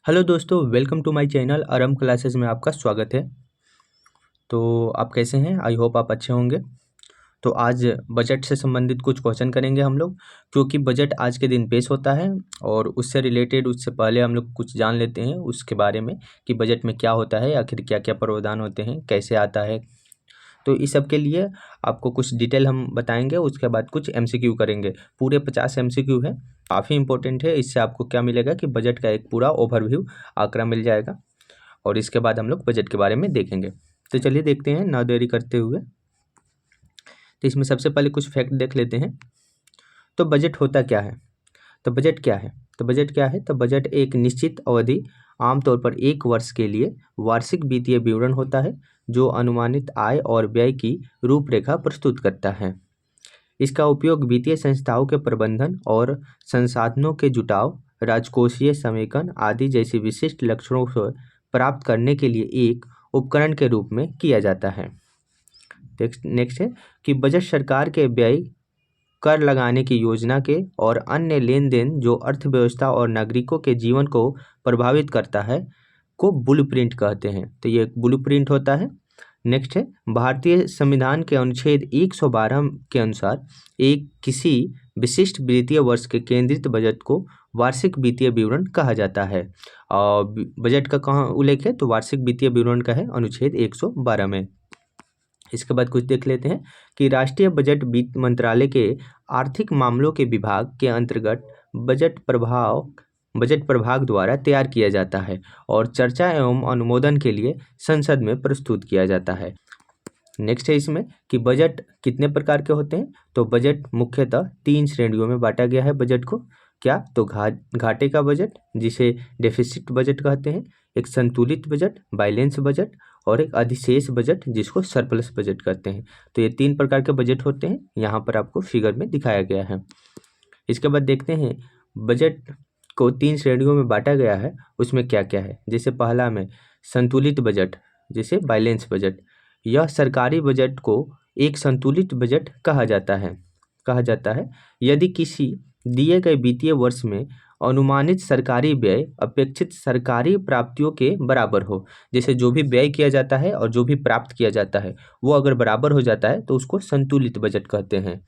Hello दोस्तों, welcome to my channel Aram classes में आपका स्वागत है। तो आप कैसे हैं? आई होप आप अच्छे होंगे। तो आज बजट से संबंधित कुछ क्वेश्चन करेंगे हम लोग, क्योंकि बजट आज के दिन पेश होता है और उससे रिलेटेड उससे पहले हम लोग कुछ जान लेते हैं उसके बारे में कि बजट में क्या होता है, आखिर क्या क्या प्रावधान होते हैं, कैसे आता है। तो इस सब के लिए आपको कुछ डिटेल हम बताएंगे, उसके बाद कुछ एमसीक्यू करेंगे। पूरे 50 एमसीक्यू है, काफ़ी इंपॉर्टेंट है। इससे आपको क्या मिलेगा कि बजट का एक पूरा ओवरव्यू आंकड़ा मिल जाएगा और इसके बाद हम लोग बजट के बारे में देखेंगे। तो चलिए देखते हैं ना देरी करते हुए। तो इसमें सबसे पहले कुछ फैक्ट देख लेते हैं। तो बजट होता क्या है? तो बजट क्या है? तो बजट एक निश्चित अवधि, आमतौर पर एक वर्ष के लिए वार्षिक वित्तीय विवरण होता है, जो अनुमानित आय और व्यय की रूपरेखा प्रस्तुत करता है। इसका उपयोग वित्तीय संस्थाओं के प्रबंधन और संसाधनों के जुटाव, राजकोषीय समेकन आदि जैसे विशिष्ट लक्ष्यों को प्राप्त करने के लिए एक उपकरण के रूप में किया जाता है। नेक्स्ट है कि बजट सरकार के व्यय, कर लगाने की योजना के और अन्य लेन देन जो अर्थव्यवस्था और नागरिकों के जीवन को प्रभावित करता है को ब्लूप्रिंट कहते हैं। तो ये ब्लूप्रिंट होता है। नेक्स्ट है, भारतीय संविधान के अनुच्छेद 112 के अनुसार एक किसी विशिष्ट वित्तीय वर्ष के केंद्रित बजट को वार्षिक वित्तीय विवरण कहा जाता है। और बजट का कहाँ उल्लेख है? तो वार्षिक वित्तीय विवरण का है अनुच्छेद 112 में। इसके बाद कुछ देख लेते हैं कि राष्ट्रीय बजट वित्त मंत्रालय के आर्थिक मामलों के विभाग के अंतर्गत बजट प्रभाग द्वारा तैयार किया जाता है और चर्चा एवं अनुमोदन के लिए संसद में प्रस्तुत किया जाता है। नेक्स्ट है इसमें कि बजट कितने प्रकार के होते हैं। तो बजट मुख्यतः 3 श्रेणियों में बांटा गया है बजट को। क्या? तो घाटे का बजट, जिसे डेफिसिट बजट कहते हैं, एक संतुलित बजट, बैलेंस बजट, और एक अधिशेष बजट, जिसको सरप्लस बजट कहते हैं। तो ये 3 प्रकार के बजट होते हैं, यहाँ पर आपको फिगर में दिखाया गया है। इसके बाद देखते हैं बजट को 3 श्रेणियों में बांटा गया है, उसमें क्या क्या है। जैसे पहला में संतुलित बजट, जिसे बैलेंस बजट। यह सरकारी बजट को एक संतुलित बजट कहा जाता है यदि किसी दिए गए वित्तीय वर्ष में अनुमानित सरकारी व्यय अपेक्षित सरकारी प्राप्तियों के बराबर हो। जैसे जो भी व्यय किया जाता है और जो भी प्राप्त किया जाता है वो अगर बराबर हो जाता है तो उसको संतुलित बजट कहते हैं।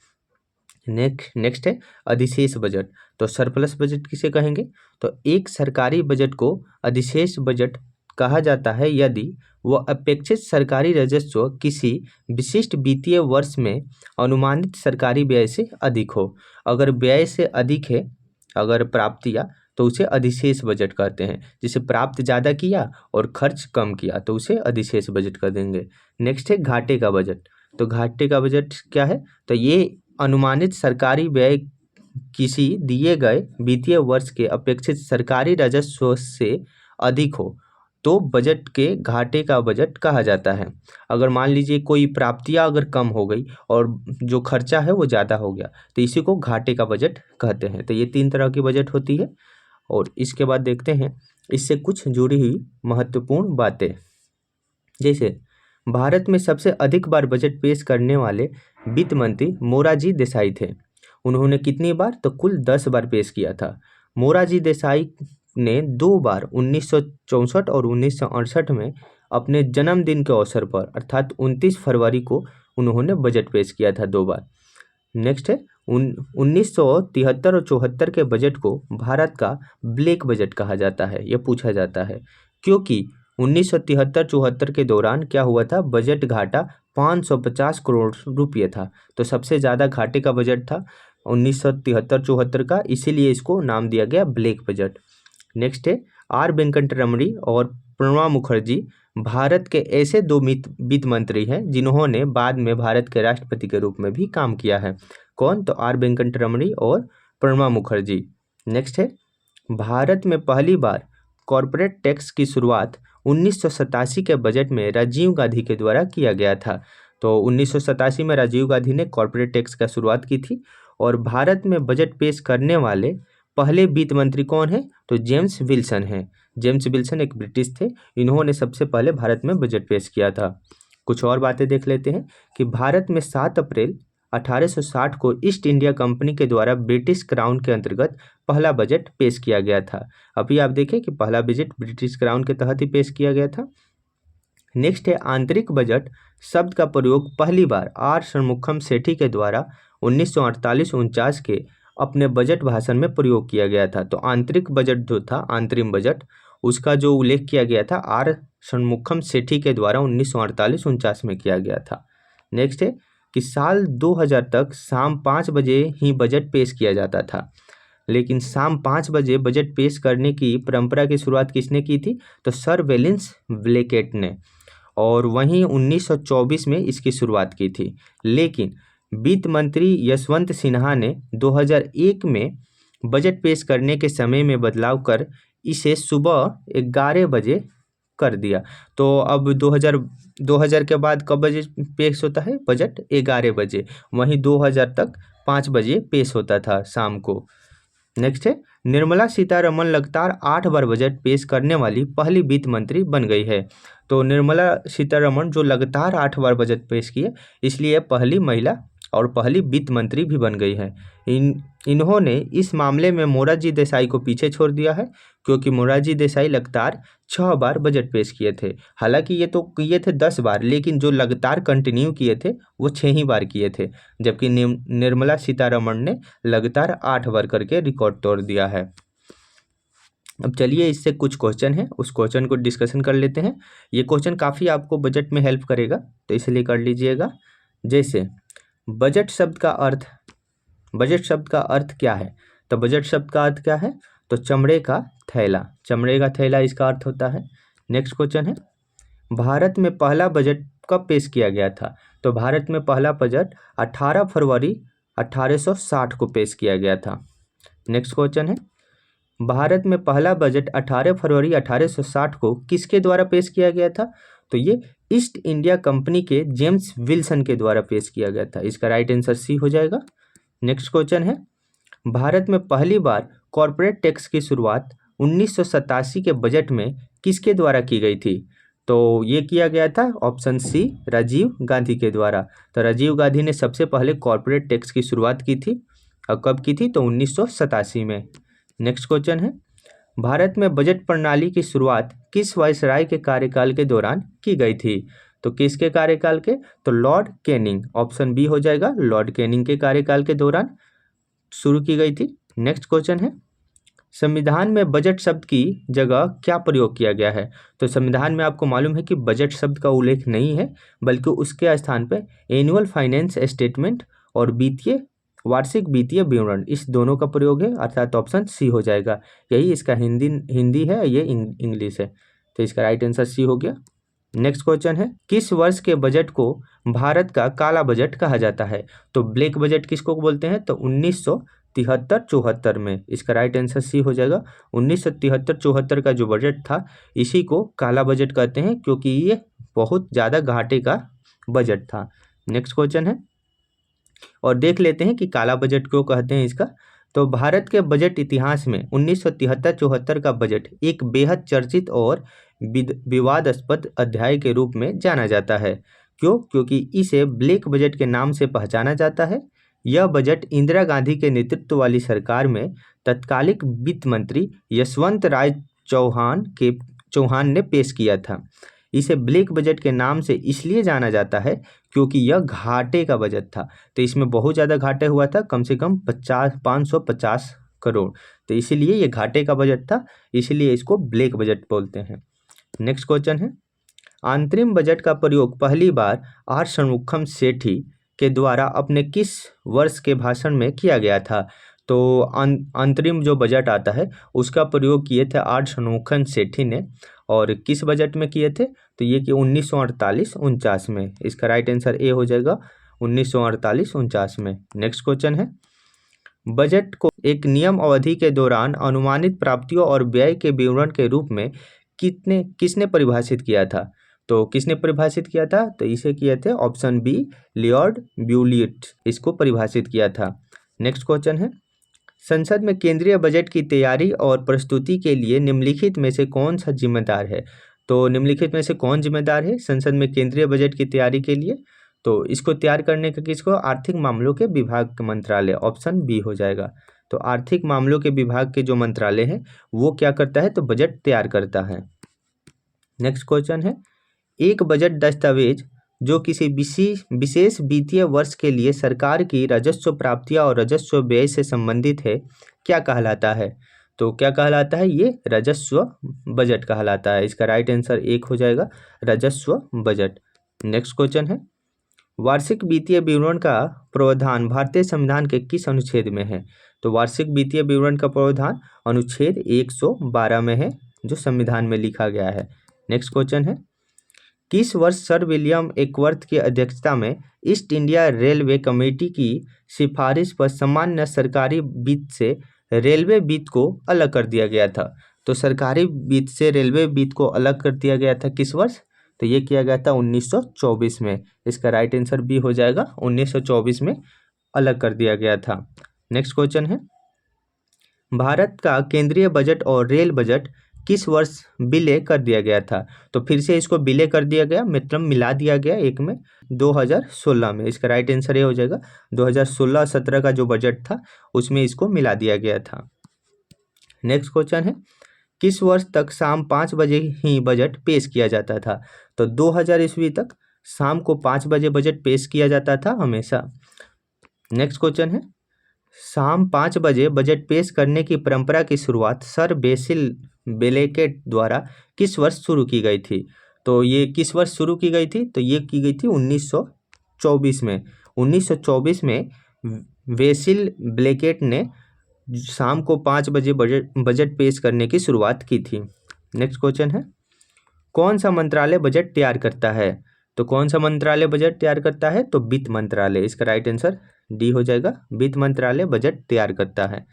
नेक्स्ट है अधिशेष बजट। तो सरप्लस बजट किसे कहेंगे? तो एक सरकारी बजट को अधिशेष बजट कहा जाता है यदि वह अपेक्षित सरकारी राजस्व किसी विशिष्ट वित्तीय वर्ष में अनुमानित सरकारी व्यय से अधिक हो। अगर व्यय से अधिक है, अगर प्राप्तियाँ, तो उसे अधिशेष बजट कहते हैं। जिसे प्राप्त ज़्यादा किया और खर्च कम किया तो उसे अधिशेष बजट कर देंगे। नेक्स्ट है घाटे का बजट। तो घाटे का बजट क्या है? तो ये अनुमानित सरकारी व्यय किसी दिए गए वित्तीय वर्ष के अपेक्षित सरकारी राजस्व से अधिक हो तो बजट के घाटे का बजट कहा जाता है। अगर मान लीजिए कोई प्राप्तियां अगर कम हो गई और जो खर्चा है वो ज़्यादा हो गया तो इसी को घाटे का बजट कहते हैं। तो ये 3 तरह की बजट होती है। और इसके बाद देखते हैं इससे कुछ जुड़ी हुई महत्वपूर्ण बातें। जैसे भारत में सबसे अधिक बार बजट पेश करने वाले वित्त मंत्री मोरारजी देसाई थे। उन्होंने कितनी बार? तो कुल 10 बार पेश किया था। मोरारजी देसाई ने 2 बार 1964 और 1968 में अपने जन्मदिन के अवसर पर अर्थात 29 फरवरी को उन्होंने बजट पेश किया था 2 बार। नेक्स्ट है 1973 और 74 के बजट को भारत का ब्लैक बजट कहा जाता है। यह पूछा जाता है क्योंकि 1973-74 के दौरान क्या हुआ था? बजट घाटा 550 करोड़ रुपये था। तो सबसे ज़्यादा घाटे का बजट था 1973-74 का, इसीलिए इसको नाम दिया गया ब्लैक बजट। नेक्स्ट है आर वेंकटरमणी और प्रणब मुखर्जी भारत के ऐसे 2 वित्त मंत्री हैं जिन्होंने बाद में भारत के राष्ट्रपति के रूप में भी काम किया है। कौन? तो आर वेंकटरमणी और प्रणब मुखर्जी। नेक्स्ट है भारत में पहली बार कॉरपोरेट टैक्स की शुरुआत 1987 के बजट में राजीव गांधी के द्वारा किया गया था। तो 1987 में राजीव गांधी ने कॉरपोरेट टैक्स का शुरुआत की थी। और भारत में बजट पेश करने वाले पहले वित्त मंत्री कौन है? तो जेम्स विल्सन हैं। जेम्स विल्सन एक ब्रिटिश थे, इन्होंने सबसे पहले भारत में बजट पेश किया था। कुछ और बातें देख लेते हैं कि भारत में 7 अप्रैल 1860 को ईस्ट इंडिया कंपनी के द्वारा ब्रिटिश क्राउन के अंतर्गत पहला बजट पेश किया गया था। अभी आप देखें कि पहला बजट ब्रिटिश क्राउन के तहत ही पेश किया गया था। नेक्स्ट है आंतरिक बजट शब्द का प्रयोग पहली बार आर षणमुखम सेठी के द्वारा 1948-49 के अपने बजट भाषण में प्रयोग किया गया था। तो आंतरिक बजट जो था, अंतरिम बजट, उसका जो उल्लेख किया गया था आर षणमुखम सेठी के द्वारा 1948-49 में किया गया था। नेक्स्ट है कि साल 2000 तक शाम 5 बजे ही बजट पेश किया जाता था, लेकिन शाम 5 बजे बजट पेश करने की परंपरा की शुरुआत किसने की थी? तो सर विलियम्स ब्लैकेट ने, और वहीं 1924 में इसकी शुरुआत की थी। लेकिन वित्त मंत्री यशवंत सिन्हा ने 2001 में बजट पेश करने के समय में बदलाव कर इसे सुबह 11 बजे कर दिया। तो अब 2000 के बाद कब बजे पेश होता है बजट? 11 बजे। वहीं 2000 तक 5 बजे पेश होता था शाम को। नेक्स्ट है निर्मला सीतारमण लगातार 8 बार बजट पेश करने वाली पहली वित्त मंत्री बन गई है। तो निर्मला सीतारमण जो लगातार 8 बार बजट पेश किए, इसलिए पहली महिला और पहली वित्त मंत्री भी बन गई है। इन्होंने इस मामले में मोरारजी देसाई को पीछे छोड़ दिया है, क्योंकि मोरारजी देसाई लगातार 6 बार बजट पेश किए थे। हालांकि ये तो किए थे 10 बार, लेकिन जो लगातार कंटिन्यू किए थे वो 6 ही बार किए थे, जबकि निर्मला सीतारमण ने लगातार 8 बार करके रिकॉर्ड तोड़ दिया है। अब चलिए इससे कुछ क्वेश्चन है, उस क्वेश्चन को डिस्कशन कर लेते हैं। ये क्वेश्चन काफ़ी आपको बजट में हेल्प करेगा, तो इसलिए कर लीजिएगा। जैसे बजट शब्द का अर्थ क्या है? तो बजट शब्द का अर्थ क्या है? तो चमड़े का थैला इसका अर्थ होता है। नेक्स्ट क्वेश्चन है भारत में पहला बजट कब पेश किया गया था? तो भारत में पहला बजट 18 फरवरी 1860 को पेश किया गया था। नेक्स्ट क्वेश्चन है भारत में पहला बजट 18 फरवरी 1860 को किसके द्वारा पेश किया गया था? तो ये ईस्ट इंडिया कंपनी के जेम्स विल्सन के द्वारा पेश किया गया था। इसका राइट आंसर सी हो जाएगा। नेक्स्ट क्वेश्चन है भारत में पहली बार कॉर्पोरेट टैक्स की शुरुआत 1987 के बजट में किसके द्वारा की गई थी? तो ये किया गया था ऑप्शन सी राजीव गांधी के द्वारा। तो राजीव गांधी ने सबसे पहले कॉर्पोरेट टैक्स की शुरुआत की थी, और कब की थी? तो 1987 में। नेक्स्ट क्वेश्चन है भारत में बजट प्रणाली की शुरुआत किस वायसराय के कार्यकाल के दौरान की गई थी? तो किसके कार्यकाल के? तो लॉर्ड कैनिंग, ऑप्शन बी हो जाएगा, लॉर्ड कैनिंग के कार्यकाल के दौरान शुरू की गई थी। नेक्स्ट क्वेश्चन है संविधान में बजट शब्द की जगह क्या प्रयोग किया गया है? तो संविधान में आपको मालूम है कि बजट शब्द का उल्लेख नहीं है, बल्कि उसके स्थान पर एनुअल फाइनेंस स्टेटमेंट और वार्षिक वित्तीय विवरण, इस दोनों का प्रयोग है, अर्थात ऑप्शन सी हो जाएगा। यही इसका हिंदी है, ये इंग्लिश है, तो इसका राइट आंसर सी हो गया। नेक्स्ट क्वेश्चन है किस वर्ष के बजट को भारत का काला बजट कहा जाता है? तो ब्लैक बजट किसको बोलते हैं? तो 1973-74 में। इसका राइट आंसर सी हो जाएगा। 1973-74 का जो बजट था, इसी को काला बजट कहते हैं, क्योंकि ये बहुत ज़्यादा घाटे का बजट था। नेक्स्ट क्वेश्चन है और देख लेते हैं कि काला बजट क्यों कहते हैं इसका। तो भारत के बजट इतिहास में 1973-74 का बजट एक बेहद चर्चित और विवादास्पद अध्याय के रूप में जाना जाता है। क्यों? क्योंकि इसे ब्लैक बजट के नाम से पहचाना जाता है। यह बजट इंदिरा गांधी के नेतृत्व वाली सरकार में तत्कालिक वित्त मंत्री यशवंत राय चौहान ने पेश किया था। इसे ब्लैक बजट के नाम से इसलिए जाना जाता है क्योंकि यह घाटे का बजट था। तो इसमें बहुत ज़्यादा घाटे हुआ था, कम से कम 550 करोड़। तो इसीलिए ये घाटे का बजट था, इसलिए इसको ब्लैक बजट बोलते हैं। नेक्स्ट क्वेश्चन है अंतरिम बजट का प्रयोग पहली बार आर षणमुखम सेठी के द्वारा अपने किस वर्ष के भाषण में किया गया था? तो अंतरिम जो बजट आता है उसका प्रयोग किए थे आर षणमुखम सेठी ने, और किस बजट में किए थे? तो ये कि 1948-49 में। इसका राइट आंसर ए हो जाएगा, 1948-49 में। नेक्स्ट क्वेश्चन है बजट को एक नियम अवधि के दौरान अनुमानित प्राप्तियों और व्यय के विवरण के रूप में किसने परिभाषित किया था? तो किसने परिभाषित किया था? तो इसे किए थे ऑप्शन बी लियोर्ड ब्यूलिट, इसको परिभाषित किया था। नेक्स्ट क्वेश्चन है संसद में केंद्रीय बजट की तैयारी और प्रस्तुति के लिए निम्नलिखित में से कौन सा जिम्मेदार है? तो निम्नलिखित में से कौन जिम्मेदार है संसद में केंद्रीय बजट की तैयारी के लिए? तो इसको तैयार करने का किसको, आर्थिक मामलों के विभाग का मंत्रालय, ऑप्शन बी हो जाएगा। तो आर्थिक मामलों के विभाग के जो मंत्रालय है वो क्या करता है, तो बजट तैयार करता है। नेक्स्ट क्वेश्चन है, एक बजट दस्तावेज जो किसी विशेष वित्तीय वर्ष के लिए सरकार की राजस्व प्राप्तियां और राजस्व व्यय से संबंधित है, क्या कहलाता है। तो क्या कहलाता है, ये राजस्व बजट कहलाता है। इसका राइट आंसर एक हो जाएगा, राजस्व बजट। नेक्स्ट क्वेश्चन है, वार्षिक वित्तीय विवरण का प्रावधान भारतीय संविधान के किस अनुच्छेद में है। तो वार्षिक वित्तीय विवरण का प्रावधान अनुच्छेद 112 में है, जो संविधान में लिखा गया है। नेक्स्ट क्वेश्चन है, किस वर्ष सर विलियम एकवर्थ की अध्यक्षता में ईस्ट इंडिया रेलवे कमेटी की सिफारिश पर सामान्य सरकारी वित्त से रेलवे वित्त को अलग कर दिया गया था। तो सरकारी वित्त से रेलवे वित्त को अलग कर दिया गया था किस वर्ष, तो ये किया गया था 1924 में। इसका राइट आंसर बी हो जाएगा, 1924 में अलग कर दिया गया था। नेक्स्ट क्वेश्चन है, भारत का केंद्रीय बजट और रेल बजट किस वर्ष विलय कर दिया गया था। तो फिर से इसको विलय कर दिया गया, मतलब मिला दिया गया एक में, 2016 में। इसका राइट आंसर ये हो जाएगा, 2016-17 का जो बजट था उसमें इसको मिला दिया गया था। नेक्स्ट क्वेश्चन है, किस वर्ष तक शाम 5 बजे ही बजट पेश किया जाता था। तो 2000 ईस्वी तक शाम को 5 बजे बजट पेश किया जाता था हमेशा। नेक्स्ट क्वेश्चन है, शाम 5 बजे बजट पेश करने की परंपरा की शुरुआत सर बेसिल बेलेकेट द्वारा किस वर्ष शुरू की गई थी। तो ये किस वर्ष शुरू की गई थी, तो ये की गई थी 1924 में। 1924 में बेसिल बेलेकेट ने शाम को 5 बजे बजट पेश करने की शुरुआत की थी। नेक्स्ट क्वेश्चन है, कौन सा मंत्रालय बजट तैयार करता है। तो कौन सा मंत्रालय बजट तैयार करता है, तो वित्त मंत्रालय। इसका राइट आंसर डी हो जाएगा, वित्त मंत्रालय बजट तैयार करता है।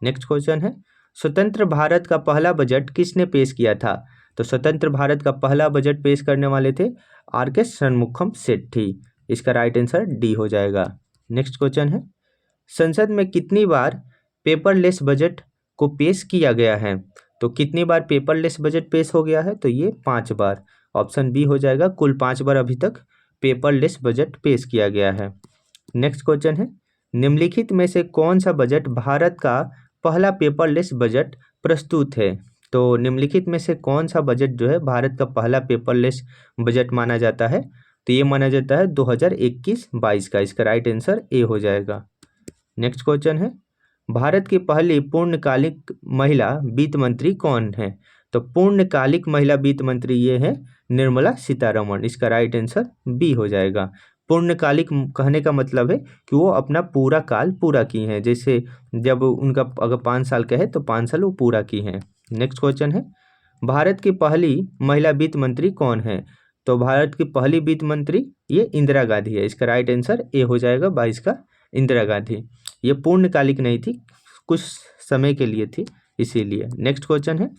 नेक्स्ट क्वेश्चन है, स्वतंत्र भारत का पहला बजट किसने पेश किया था। तो स्वतंत्र भारत का पहला बजट पेश करने वाले थे आर.के. षणमुखम सेठी। इसका राइट आंसर डी हो जाएगा। नेक्स्ट क्वेश्चन है, संसद में कितनी बार पेपरलेस बजट को पेश किया गया है। तो कितनी बार पेपरलेस बजट पेश हो गया है, तो ये 5 बार। ऑप्शन बी हो जाएगा, कुल 5 बार अभी तक पेपरलेस बजट पेश किया गया है। नेक्स्ट क्वेश्चन है, निम्नलिखित में से कौन सा बजट भारत का पहला पेपरलेस बजट प्रस्तुत है। तो निम्नलिखित में से कौन सा बजट जो है भारत का पहला पेपरलेस बजट माना जाता है, तो ये माना जाता है 2021-22 का। इसका राइट आंसर ए हो जाएगा। नेक्स्ट क्वेश्चन है, भारत की पहली पूर्णकालिक महिला वित्त मंत्री कौन है। तो पूर्णकालिक महिला वित्त मंत्री ये है निर्मला सीतारमण। इसका राइट आंसर बी हो जाएगा। पूर्णकालिक कहने का मतलब है कि वो अपना पूरा काल पूरा की हैं, जैसे जब उनका अगर 5 साल का है तो 5 साल वो पूरा की हैं। नेक्स्ट क्वेश्चन है, भारत की पहली महिला वित्त मंत्री कौन है। तो भारत की पहली वित्त मंत्री ये इंदिरा गांधी है। इसका राइट आंसर ए हो जाएगा, 22 का इंदिरा गांधी। ये पूर्णकालिक नहीं थी, कुछ समय के लिए थी इसीलिए। नेक्स्ट क्वेश्चन है,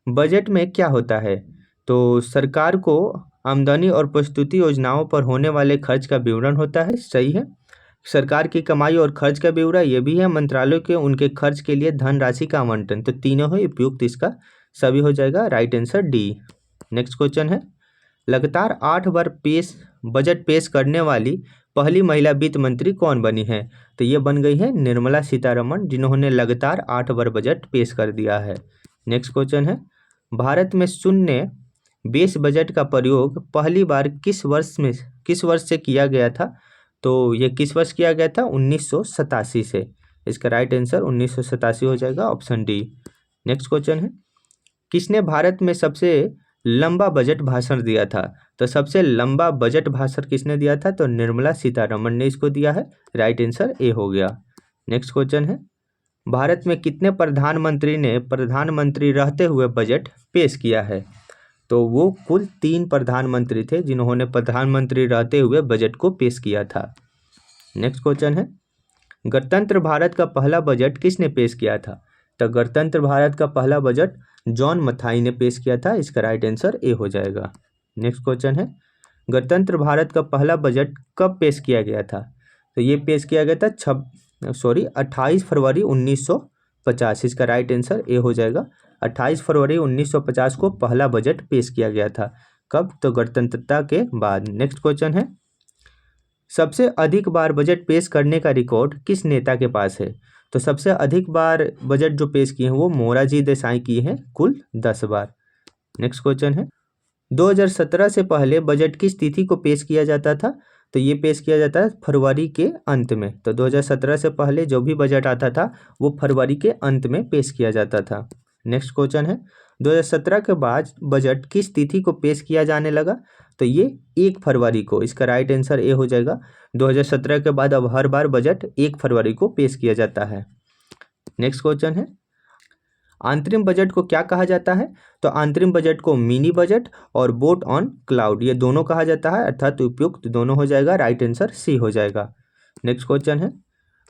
बजट में क्या होता है। तो सरकार को आमदनी और प्रस्तुति योजनाओं पर होने वाले खर्च का विवरण होता है, सही है। सरकार की कमाई और खर्च का ब्यौरा ये भी है। मंत्रालयों के उनके खर्च के लिए धनराशि का आवंटन। तो तीनों है उपयुक्त, इसका सभी हो जाएगा, right answer D. Next question है, लगातार 8 बार बजट पेश करने वाली पहली महिला वित्त मंत्री कौन बनी है। तो ये बन गई है निर्मला सीतारमण, जिन्होंने लगातार 8 बार बजट पेश कर दिया है। नेक्स्ट क्वेश्चन है, भारत में शून्य बेस बजट का प्रयोग पहली बार किस वर्ष से किया गया था। तो ये किस वर्ष किया गया था, 1987 से। इसका राइट आंसर 1987 हो जाएगा, ऑप्शन डी। नेक्स्ट क्वेश्चन है, किसने भारत में सबसे लंबा बजट भाषण दिया था। तो सबसे लंबा बजट भाषण किसने दिया था, तो निर्मला सीतारमण ने इसको दिया है, राइट आंसर ए हो गया। नेक्स्ट क्वेश्चन है, भारत में कितने प्रधानमंत्री ने प्रधानमंत्री रहते हुए बजट पेश किया है। तो वो कुल 3 प्रधानमंत्री थे जिन्होंने प्रधानमंत्री रहते हुए बजट को पेश किया था। नेक्स्ट क्वेश्चन है, गणतंत्र भारत का पहला बजट किसने पेश किया था। तो गणतंत्र भारत का पहला बजट जॉन मथाई ने पेश किया था। इसका राइट आंसर ए हो जाएगा। नेक्स्ट क्वेश्चन है, गणतंत्र भारत का पहला बजट कब पेश किया गया था। तो ये पेश किया गया था 28 फरवरी 1950। इसका राइट आंसर ए हो जाएगा। 28 फरवरी 1950 को पहला बजट पेश किया गया था। कब, तो गणतंत्रता के बाद। नेक्स्ट क्वेश्चन है, सबसे अधिक बार बजट पेश करने का रिकॉर्ड किस नेता के पास है? तो सबसे अधिक बार बजट जो पेश किए हैं वो मोरारजी देसाई किए हैं, कुल 10 बार। नेक्स्ट क्वेश्चन है, 2017 से पहले बजट किस तिथि को पेश किया जाता था? तो ये पेश किया जाता है फरवरी के अंत में। तो 2017 से पहले जो भी बजट आता था वो फरवरी के अंत में पेश किया जाता था। नेक्स्ट क्वेश्चन है, 2017 के बाद बजट किस तिथि को पेश किया जाने लगा? तो ये 1 फरवरी को। इसका राइट आंसर ए हो जाएगा। 2017 के बाद अब हर बार बजट 1 फरवरी को पेश किया जाता है। नेक्स्ट क्वेश्चन है, अंतरिम बजट को क्या कहा जाता है? तो अंतरिम बजट को मिनी बजट और वोट ऑन क्लाउड ये दोनों कहा जाता है, अर्थात उपयुक्त दोनों हो जाएगा। राइट आंसर सी हो जाएगा। नेक्स्ट क्वेश्चन है,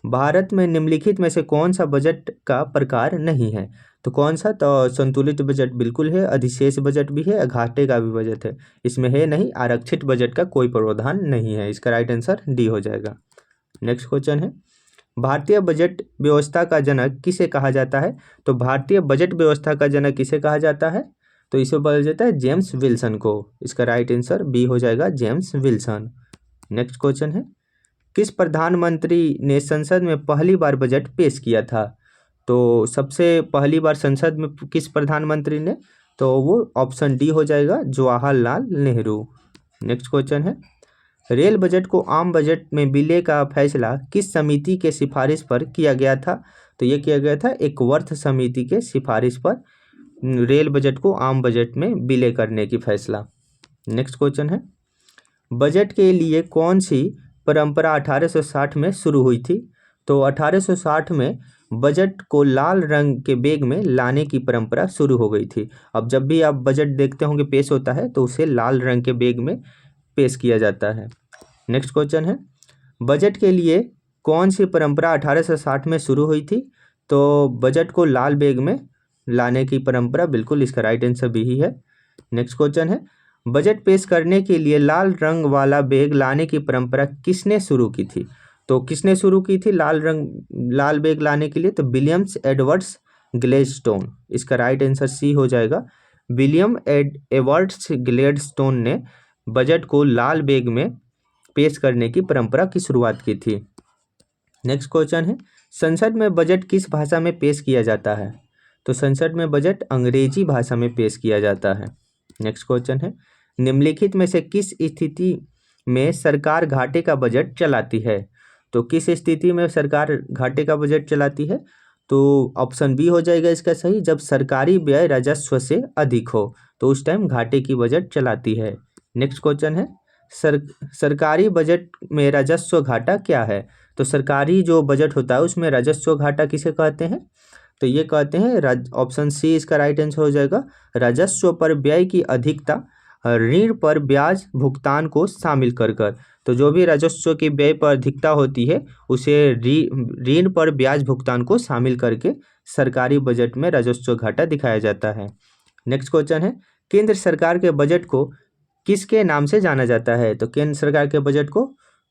भारत में निम्नलिखित में से कौन सा बजट का प्रकार नहीं है? तो कौन सा? तो संतुलित बजट बिल्कुल है, अधिशेष बजट भी है, घाटे का भी बजट है। इसमें है नहीं, आरक्षित बजट का कोई प्रावधान नहीं है। इसका राइट आंसर डी हो जाएगा। नेक्स्ट क्वेश्चन है, भारतीय बजट व्यवस्था का जनक किसे कहा जाता है? तो भारतीय बजट व्यवस्था का जनक किसे कहा जाता है? तो इसे बोला जाता है जेम्स विल्सन को। इसका राइट आंसर बी हो जाएगा, जेम्स विल्सन। नेक्स्ट क्वेश्चन है, किस प्रधानमंत्री ने संसद में पहली बार बजट पेश किया था? तो सबसे पहली बार संसद में किस प्रधानमंत्री ने? तो वो ऑप्शन डी हो जाएगा, जवाहरलाल नेहरू। नेक्स्ट क्वेश्चन है, रेल बजट को आम बजट में विलय का फैसला किस समिति के सिफारिश पर किया गया था? तो ये किया गया था एकवर्थ समिति के सिफारिश पर रेल बजट को आम बजट में विलय करने की फैसला। नेक्स्ट क्वेश्चन है, बजट के लिए कौन सी परंपरा 1860 में शुरू हुई थी? तो 1860 में बजट को लाल रंग के बैग में लाने की परंपरा शुरू हो गई थी। अब जब भी आप बजट देखते होंगे पेश होता है तो उसे लाल रंग के बैग में पेश किया जाता है। नेक्स्ट क्वेश्चन है, बजट के लिए कौन सी परंपरा 1860 में शुरू हुई थी? तो बजट को लाल बैग में लाने की परंपरा, बिल्कुल इसका राइट आंसर भी ही है। नेक्स्ट क्वेश्चन है, बजट पेश करने के लिए लाल रंग वाला बैग लाने की परंपरा किसने शुरू की थी? तो किसने शुरू की थी लाल बैग लाने के लिए? तो विलियम्स एडवर्ड्स ग्लेडस्टोन। इसका राइट आंसर सी हो जाएगा। विलियम एडवर्ड्स ग्लेडस्टोन ने बजट को लाल बैग में पेश करने की परंपरा की शुरुआत की थी। नेक्स्ट क्वेश्चन है, संसद में बजट किस भाषा में पेश किया जाता है? तो संसद में बजट अंग्रेजी भाषा में पेश किया जाता है। नेक्स्ट क्वेश्चन है, निम्नलिखित में से किस स्थिति में सरकार घाटे का बजट चलाती है? तो किस स्थिति में सरकार घाटे का बजट चलाती है? तो ऑप्शन बी हो जाएगा इसका सही, जब सरकारी व्यय राजस्व से अधिक हो तो उस टाइम घाटे की बजट चलाती है। नेक्स्ट क्वेश्चन है, सरकारी बजट में राजस्व घाटा क्या है? तो सरकारी जो बजट होता है उसमें राजस्व घाटा किसे कहते हैं? तो ये कहते हैं, ऑप्शन सी इसका राइट आंसर हो जाएगा, राजस्व पर व्यय की अधिकता ऋण पर ब्याज भुगतान को शामिल कर कर। तो जो भी राजस्व की व्यय पर अधिकता होती है उसे ऋण पर ब्याज भुगतान को शामिल करके सरकारी बजट में राजस्व घाटा दिखाया जाता है। नेक्स्ट क्वेश्चन है, केंद्र सरकार के बजट को किसके नाम से जाना जाता है? तो केंद्र सरकार के बजट को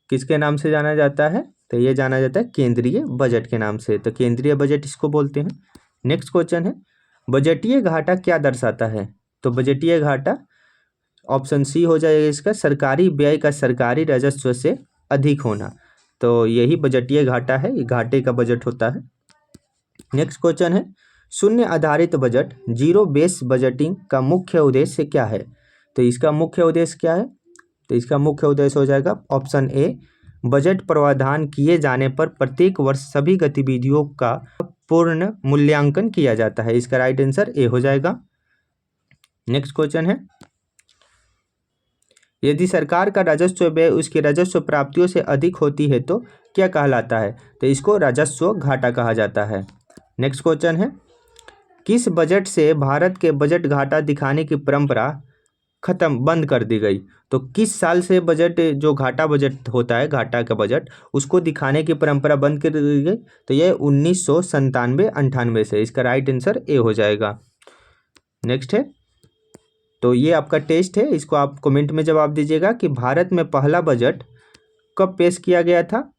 किसके नाम से जाना जाता है? तो ये जाना जाता है केंद्रीय बजट के नाम से। तो केंद्रीय बजट इसको बोलते हैं। नेक्स्ट क्वेश्चन है, बजटीय घाटा क्या दर्शाता है? तो बजटीय घाटा ऑप्शन सी हो जाएगा इसका, सरकारी व्यय का सरकारी राजस्व से अधिक होना। तो यही बजटीय घाटा है, ये घाटे का बजट होता है। नेक्स्ट क्वेश्चन है, शून्य आधारित बजट जीरो बेस बजटिंग का मुख्य उद्देश्य क्या है? तो इसका मुख्य उद्देश्य क्या है? तो इसका मुख्य उद्देश्य हो जाएगा ऑप्शन ए, बजट प्रावधान किए जाने पर प्रत्येक वर्ष सभी गतिविधियों का पूर्ण मूल्यांकन किया जाता है। इसका राइट आंसर ए हो जाएगा। नेक्स्ट क्वेश्चन है, यदि सरकार का राजस्व व्यय उसकी राजस्व प्राप्तियों से अधिक होती है तो क्या कहलाता है? तो इसको राजस्व घाटा कहा जाता है। नेक्स्ट क्वेश्चन है, किस बजट से भारत के बजट घाटा दिखाने की परंपरा बंद कर दी गई? तो किस साल से बजट जो घाटा बजट होता है, घाटा का बजट, उसको दिखाने की परंपरा बंद कर दी गई? तो यह 1997-98 से। इसका राइट आंसर ए हो जाएगा। नेक्स्ट है, तो ये आपका टेस्ट है, इसको आप कमेंट में जवाब दीजिएगा कि भारत में पहला बजट कब पेश किया गया था।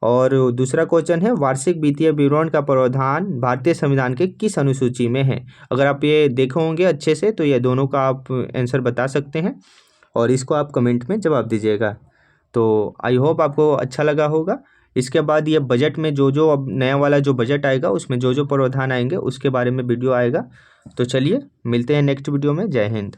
और दूसरा क्वेश्चन है, वार्षिक वित्तीय विवरण का प्रावधान भारतीय संविधान के किस अनुसूची में है? अगर आप ये देखे होंगे अच्छे से तो ये दोनों का आप आंसर बता सकते हैं और इसको आप कमेंट में जवाब दीजिएगा। तो आई होप आपको अच्छा लगा होगा। इसके बाद ये बजट में जो जो अब नया वाला जो बजट आएगा उसमें जो जो प्रावधान आएंगे उसके बारे में वीडियो आएगा। तो चलिए मिलते हैं नेक्स्ट वीडियो में। जय हिंद।